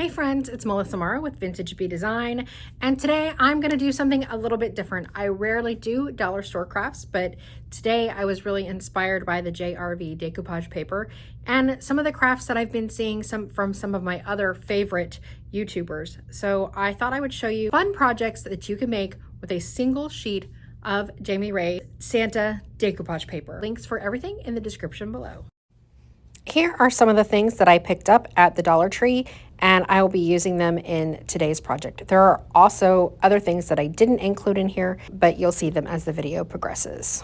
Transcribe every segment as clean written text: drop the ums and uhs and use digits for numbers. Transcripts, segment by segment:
Hey friends, it's Melissa Mara with Vintage Bee Design, and today I'm going to do something a little bit different. I rarely do dollar store crafts, but today I was really inspired by the JRV decoupage paper and some of the crafts that I've been seeing from some of my other favorite YouTubers. So I thought I would show you fun projects that you can make with a single sheet of Jami Santa decoupage paper. Links for everything in the description below. Here are some of the things that I picked up at the Dollar Tree, and I will be using them in today's project. There are also other things that I didn't include in here, but you'll see them as the video progresses.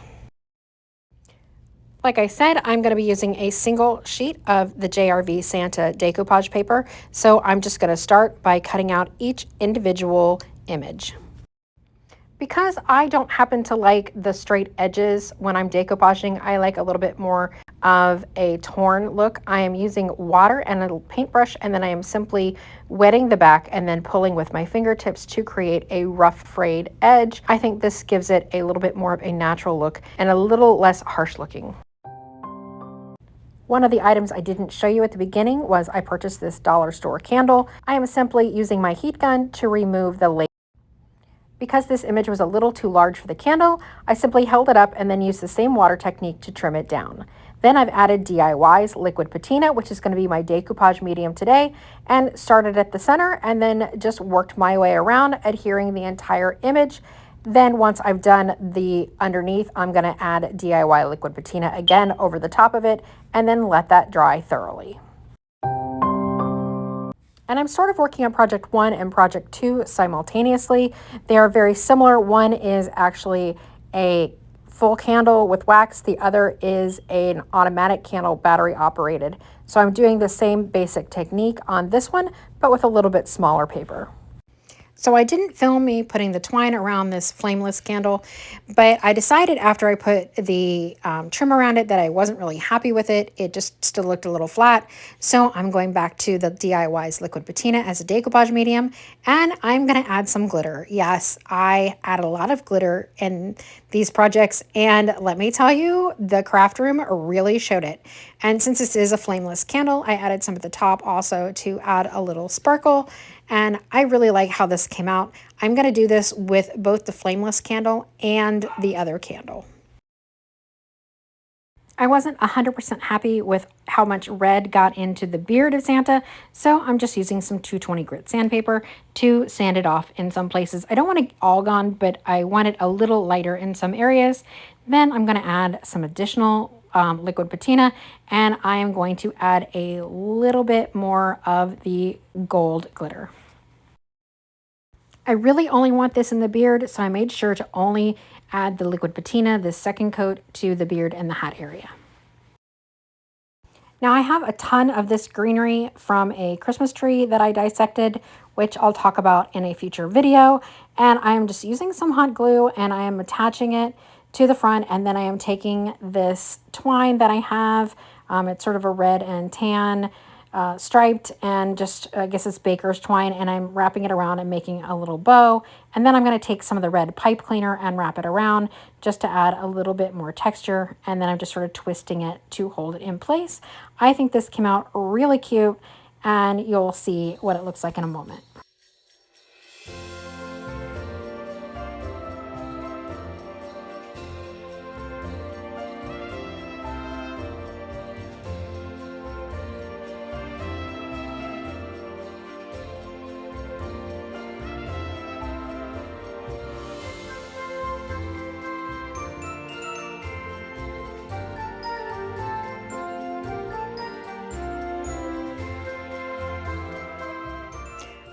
Like I said, I'm going to be using a single sheet of the JRV Santa decoupage paper, so I'm just going to start by cutting out each individual image. Because I don't happen to like the straight edges when I'm decoupaging, I like a little bit more of a torn look. I am using water and a paintbrush, and then I am simply wetting the back and then pulling with my fingertips to create a rough frayed edge. I think this gives it a little bit more of a natural look and a little less harsh looking. One of the items I didn't show you at the beginning was I purchased this dollar store candle. I am simply using my heat gun to remove the lace. Because this image was a little too large for the candle, I simply held it up and then used the same water technique to trim it down. Then I've added DIY's liquid patina, which is going to be my decoupage medium today, and started at the center and then just worked my way around, adhering the entire image. Then once I've done the underneath, I'm going to add DIY liquid patina again over the top of it and then let that dry thoroughly. And I'm sort of working on project 1 and project 2 simultaneously. They are very similar. One is actually a full candle with wax. The other is an automatic candle, battery operated. So I'm doing the same basic technique on this one, but with a little bit smaller paper. So I didn't film me putting the twine around this flameless candle, but I decided after I put the trim around it that I wasn't really happy with it. It just still looked a little flat. So I'm going back to the DIY's liquid patina as a decoupage medium, and I'm going to add some glitter. Yes, I add a lot of glitter in these projects, and let me tell you, the craft room really showed it. And since this is a flameless candle, I added some at the top also to add a little sparkle. And I really like how this came out. I'm going to do this with both the flameless candle and the other candle. I wasn't 100% happy with how much red got into the beard of Santa, so I'm just using some 220 grit sandpaper to sand it off in some places. I don't want it all gone, but I want it a little lighter in some areas. Then I'm going to add some additional liquid patina, and I am going to add a little bit more of the gold glitter. I really only want this in the beard, so I made sure to only add the liquid patina, the second coat, to the beard and the hat area. Now I have a ton of this greenery from a Christmas tree that I dissected, which I'll talk about in a future video. And I am just using some hot glue and I am attaching it to the front, and then I am taking this twine that I have. It's sort of a red and tan striped, and just I guess it's baker's twine, and I'm wrapping it around and making a little bow. And then I'm going to take some of the red pipe cleaner and wrap it around just to add a little bit more texture, and then I'm just sort of twisting it to hold it in place. I think this came out really cute, and you'll see what it looks like in a moment.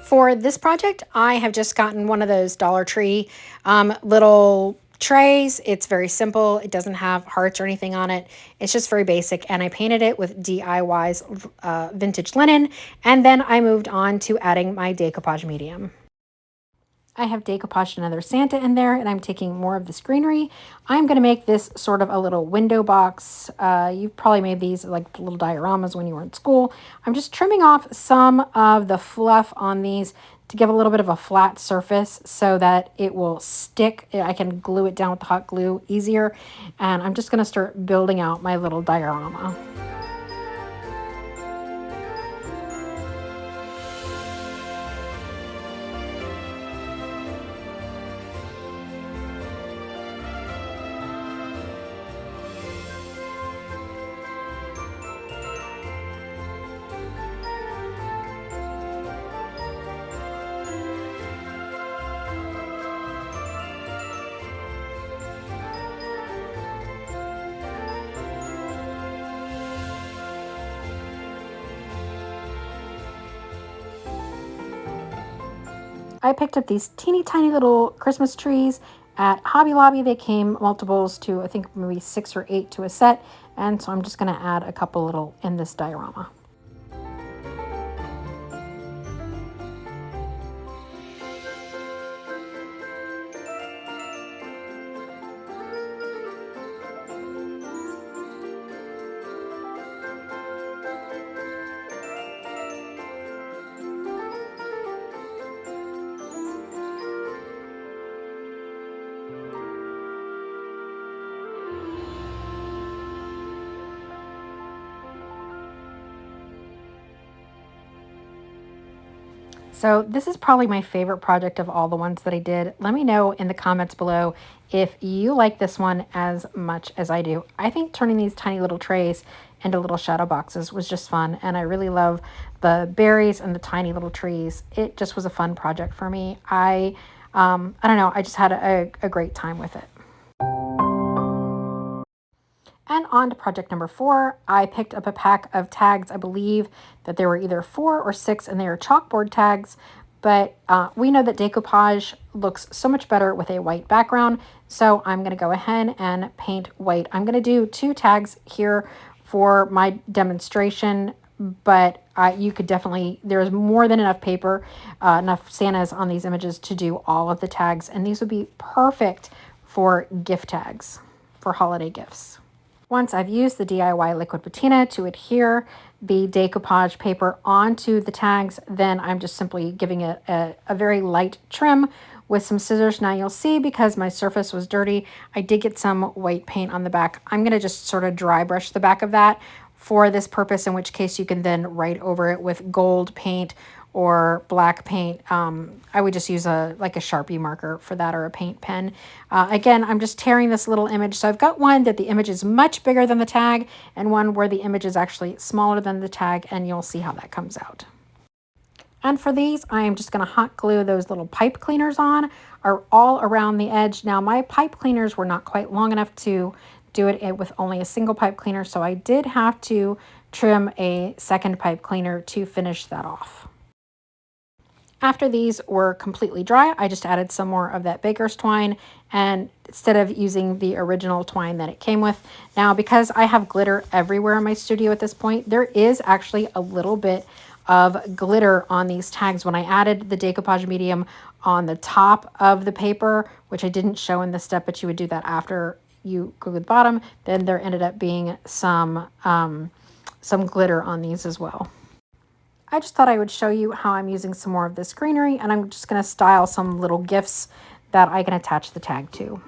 For this project, I have just gotten one of those Dollar Tree little trays. It's very simple. It doesn't have hearts or anything on it. It's just very basic, and I painted it with DIY's vintage linen, and then I moved on to adding my decoupage medium. I have decoupaged another Santa in there, and I'm taking more of this greenery. I'm going to make this sort of a little window box. You've probably made these like little dioramas when you were in school. I'm just trimming off some of the fluff on these to give a little bit of a flat surface so that it will stick. I can glue it down with the hot glue easier. And I'm just going to start building out my little diorama. I picked up these teeny tiny little Christmas trees at Hobby Lobby. They came multiples to, I think, maybe 6 or 8 to a set. And so I'm just going to add a couple little in this diorama. So this is probably my favorite project of all the ones that I did. Let me know in the comments below if you like this one as much as I do. I think turning these tiny little trays into little shadow boxes was just fun. And I really love the berries and the tiny little trees. It just was a fun project for me. I don't know, I just had a great time with it. And on to project number 4, I picked up a pack of tags. I believe that there were either 4 or 6, and they are chalkboard tags. But we know that decoupage looks so much better with a white background. So I'm going to go ahead and paint white. I'm going to do 2 tags here for my demonstration. But you could definitely, there's more than enough paper, enough Santas on these images to do all of the tags. And these would be perfect for gift tags, for holiday gifts. Once I've used the DIY liquid patina to adhere the decoupage paper onto the tags, then I'm just simply giving it a very light trim with some scissors. Now you'll see, because my surface was dirty, I did get some white paint on the back. I'm going to just sort of dry brush the back of that for this purpose, in which case you can then write over it with gold paint or black paint. I would just use like a Sharpie marker for that, or a paint pen. Again, I'm just tearing this little image. So I've got one that the image is much bigger than the tag, and one where the image is actually smaller than the tag, and you'll see how that comes out. And for these, I am just going to hot glue those little pipe cleaners on, are all around the edge. Now my pipe cleaners were not quite long enough to do it with only a single pipe cleaner, so I did have to trim a second pipe cleaner to finish that off. After these were completely dry, I just added some more of that baker's twine, and instead of using the original twine that it came with. Now, because I have glitter everywhere in my studio at this point, there is actually a little bit of glitter on these tags. When I added the decoupage medium on the top of the paper, which I didn't show in this step, but you would do that after you glue the bottom, then there ended up being some glitter on these as well. I just thought I would show you how I'm using some more of this greenery, and I'm just going to style some little gifts that I can attach the tag to.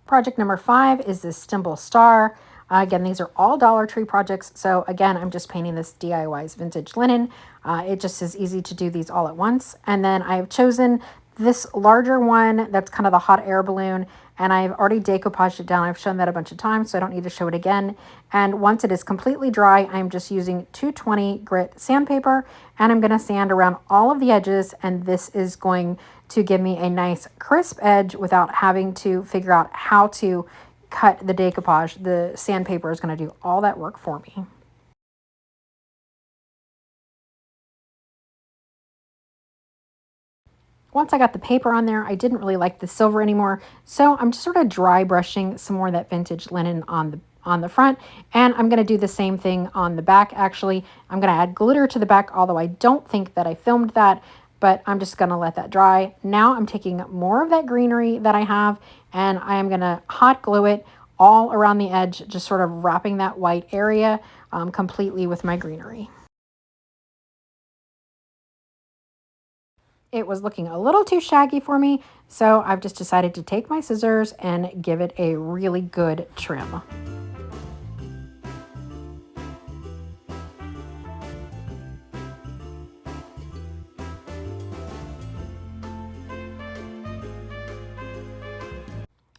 Project number 5 is this Stimble Star. Again, these are all Dollar Tree projects. So again, I'm just painting this DIY's vintage linen. It just is easy to do these all at once. And then I've chosen this larger one that's kind of the hot air balloon, and I've already decoupaged it down. I've shown that a bunch of times, so I don't need to show it again. And once it is completely dry, I'm just using 220 grit sandpaper, and I'm going to sand around all of the edges, and this is going to give me a nice crisp edge without having to figure out how to cut the decoupage. The sandpaper is going to do all that work for me. Once I got the paper on there, I didn't really like the silver anymore, so I'm just sort of dry brushing some more of that vintage linen on the front, and I'm going to do the same thing on the back. Actually, I'm going to add glitter to the back, although I don't think that I filmed that, but I'm just going to let that dry. Now I'm taking more of that greenery that I have, and I am going to hot glue it all around the edge, just sort of wrapping that white area completely with my greenery. It was looking a little too shaggy for me, so I've just decided to take my scissors and give it a really good trim.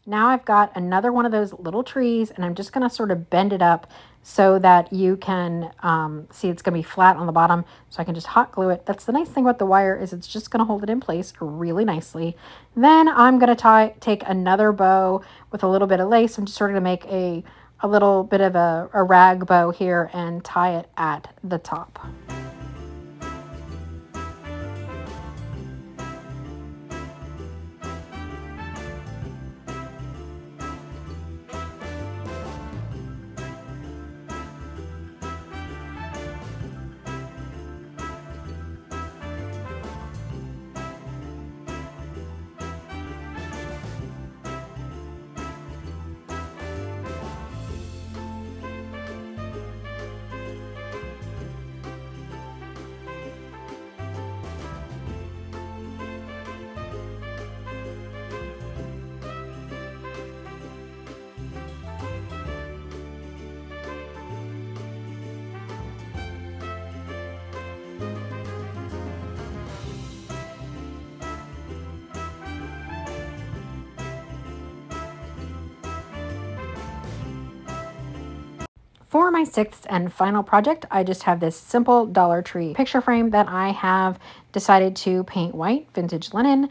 Now I've got another one of those little trees, and I'm just going to sort of bend it up so that you can see it's going to be flat on the bottom, so I can just hot glue it. That's the nice thing about the wire, is it's just going to hold it in place really nicely. Then I'm going to take another bow with a little bit of lace. I'm just sort of going to make a little bit of a rag bow here and tie it at the top. For my sixth and final project, I just have this simple Dollar Tree picture frame that I have decided to paint white, vintage linen.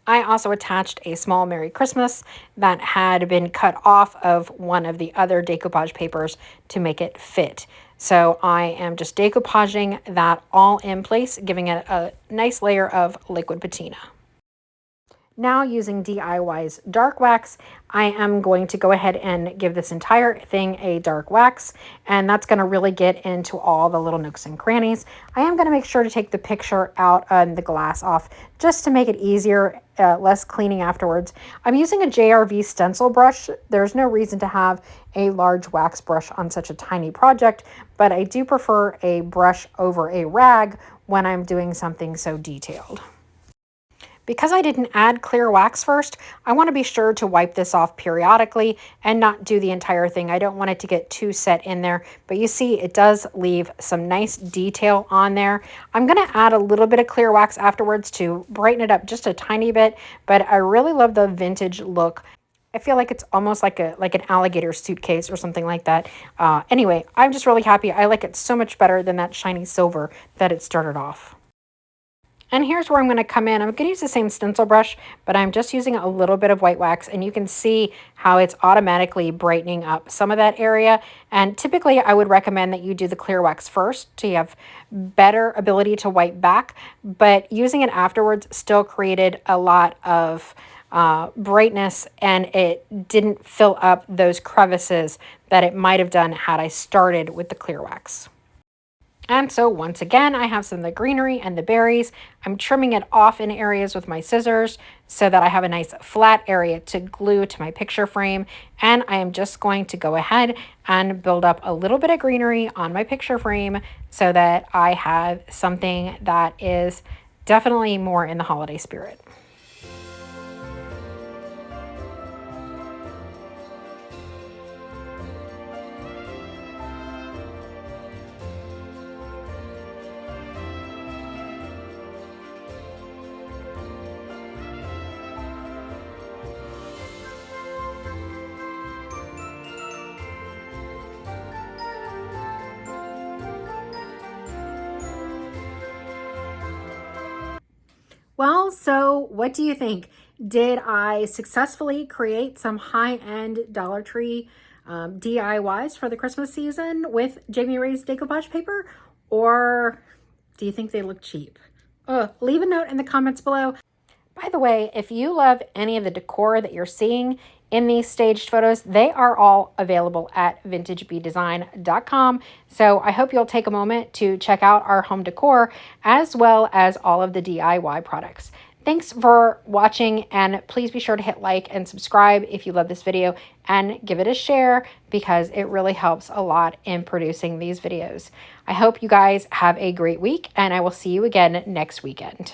I also attached a small Merry Christmas that had been cut off of one of the other decoupage papers to make it fit. So I am just decoupaging that all in place, giving it a nice layer of liquid patina. Now, using DIY's dark wax, I am going to go ahead and give this entire thing a dark wax, and that's going to really get into all the little nooks and crannies. I am going to make sure to take the picture out and the glass off just to make it easier, less cleaning afterwards. I'm using a JRV stencil brush. There's no reason to have a large wax brush on such a tiny project, but I do prefer a brush over a rag when I'm doing something so detailed. Because I didn't add clear wax first, I want to be sure to wipe this off periodically and not do the entire thing. I don't want it to get too set in there, but you see it does leave some nice detail on there. I'm going to add a little bit of clear wax afterwards to brighten it up just a tiny bit, but I really love the vintage look. I feel like it's almost like an alligator suitcase or something like that. Anyway, I'm just really happy. I like it so much better than that shiny silver that it started off. And here's where I'm going to come in. I'm going to use the same stencil brush, but I'm just using a little bit of white wax, and you can see how it's automatically brightening up some of that area. And typically I would recommend that you do the clear wax first so you have better ability to wipe back, but using it afterwards still created a lot of brightness, and it didn't fill up those crevices that it might have done had I started with the clear wax. And so once again, I have some of the greenery and the berries. I'm trimming it off in areas with my scissors so that I have a nice flat area to glue to my picture frame. And I am just going to go ahead and build up a little bit of greenery on my picture frame so that I have something that is definitely more in the holiday spirit. Well, so what do you think? Did I successfully create some high-end Dollar Tree DIYs for the Christmas season with Jami raised decoupage paper? Or do you think they look cheap? Leave a note in the comments below. By the way, if you love any of the decor that you're seeing in these staged photos, they are all available at vintagebdesign.com. So I hope you'll take a moment to check out our home decor as well as all of the DIY products. Thanks for watching, and please be sure to hit like and subscribe if you love this video, and give it a share because it really helps a lot in producing these videos. I hope you guys have a great week, and I will see you again next weekend.